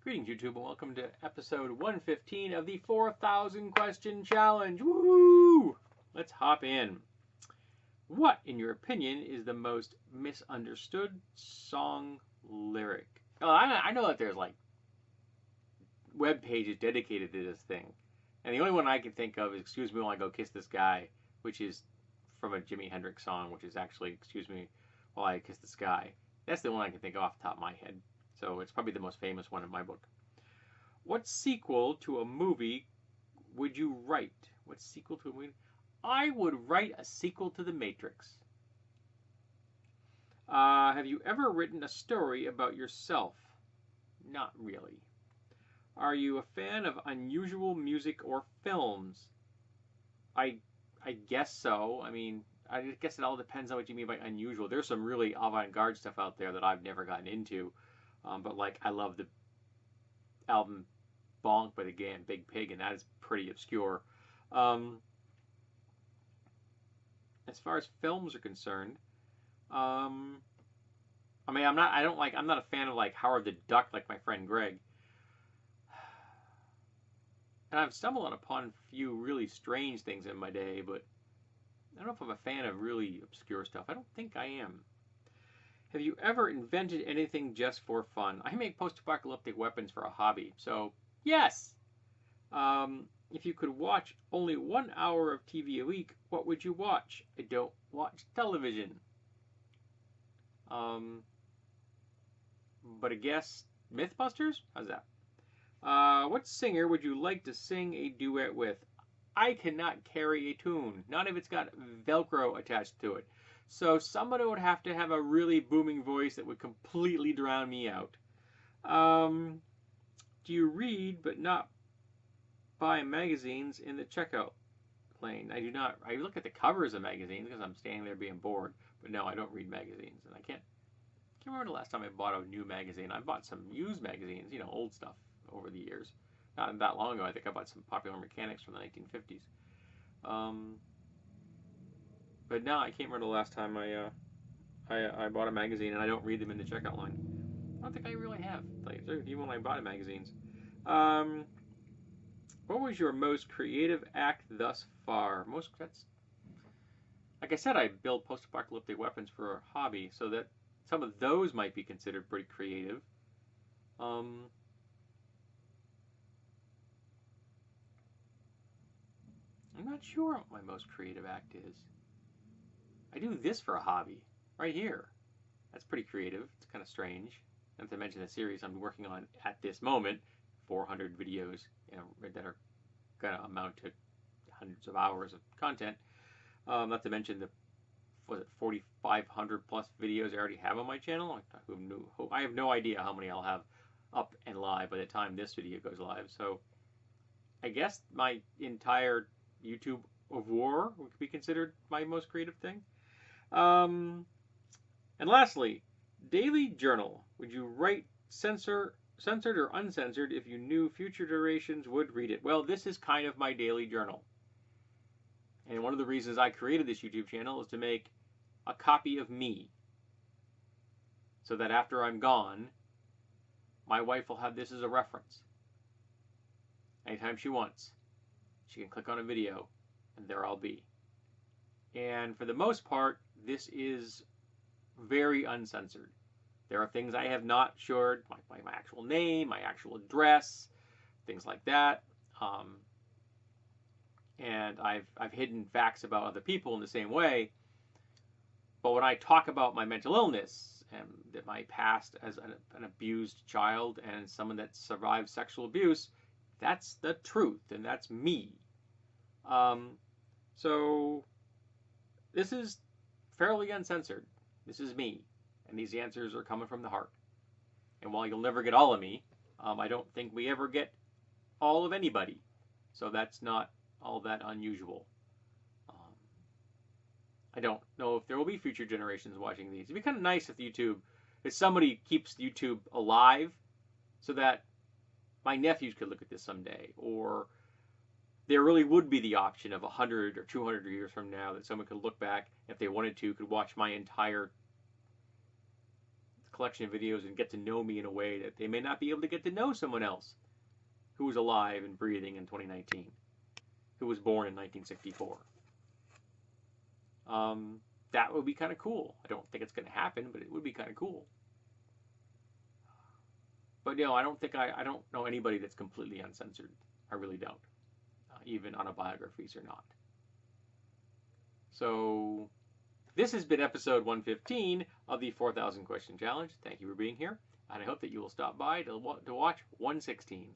Greetings, YouTube, and welcome to episode 115 of the 4,000 question challenge. Woo! Let's hop in. What, in your opinion, is the most misunderstood song lyric? Oh, I know that there's like web pages dedicated to this thing, and the only one I can think of is "Excuse Me While I Go Kiss This Guy," which is from a Jimi Hendrix song, which is actually "Excuse Me While I Kiss This Guy." That's the one I can think of off the top of my head. So it's probably the most famous one in my book. What sequel to a movie would you write? What sequel to a movie? I would write a sequel to The Matrix. Have you ever written a story about yourself? Not really. Are you a fan of unusual music or films? I guess so. I mean, I guess it all depends on what you mean by unusual. There's some really avant-garde stuff out there that I've never gotten into. But like, I love the album Bonk by the Big Pig, and that is pretty obscure. As far as films are concerned, I mean, I'm not a fan of like Howard the Duck, like my friend Greg. And I've stumbled upon a few really strange things in my day, but I don't know if I'm a fan of really obscure stuff. I don't think I am. Have you ever invented anything just for fun? I make post-apocalyptic weapons for a hobby, so yes. If you could watch only 1 hour of TV a week, what would you watch? I don't watch television. But I guess Mythbusters? How's that? What singer would you like to sing a duet with? I cannot carry a tune, not if it's got Velcro attached to it. So somebody would have to have a really booming voice that would completely drown me out. Do you read but not buy magazines in the checkout lane? I do not. I look at the covers of magazines because I'm standing there being bored. But no, I don't read magazines, and I can't remember the last time I bought a new magazine. I bought some used magazines, old stuff over the years. Not that long ago. I think I bought some Popular Mechanics from the 1950s. But no, I can't remember the last time I bought a magazine, and I don't read them in the checkout line. I don't think I really have. Like, even when I bought magazines. What was your most creative act thus far? Like I said, I build post-apocalyptic weapons for a hobby, so that some of those might be considered pretty creative. I'm not sure what my most creative act is. I do this for a hobby, right here. That's pretty creative. It's kind of strange. Not to mention the series I'm working on at this moment, 400 videos, that are going to amount to hundreds of hours of content. Not to mention the 4,500 plus videos I already have on my channel. I have no idea how many I'll have up and live by the time this video goes live. So I guess my entire YouTube of war would be considered my most creative thing. And lastly, daily journal. Would you write censored or uncensored if you knew future generations would read it? Well, this is kind of my daily journal. And one of the reasons I created this YouTube channel is to make a copy of me, so that after I'm gone, my wife will have this as a reference. Anytime she wants, she can click on a video, and there I'll be. And for the most part, this is very uncensored. There are things I have not shared, my actual name, my actual address, things like that. And I've hidden facts about other people in the same way. But when I talk about my mental illness and that my past as an abused child and someone that survived sexual abuse, that's the truth, and that's me. So this is fairly uncensored. This is me, and these answers are coming from the heart. And while you'll never get all of me, I don't think we ever get all of anybody. So that's not all that unusual. I don't know if there will be future generations watching these. It'd be kind of nice if somebody keeps YouTube alive, so that my nephews could look at this someday, or there really would be the option of 100 or 200 years from now that someone could look back, if they wanted to, could watch my entire collection of videos and get to know me in a way that they may not be able to get to know someone else who was alive and breathing in 2019, who was born in 1964. That would be kind of cool. I don't think it's going to happen, but it would be kind of cool. But I don't know anybody that's completely uncensored. I really don't, even autobiographies or not. So this has been episode 115 of the 4,000 Question Challenge. Thank you for being here, and I hope that you will stop by to watch 116.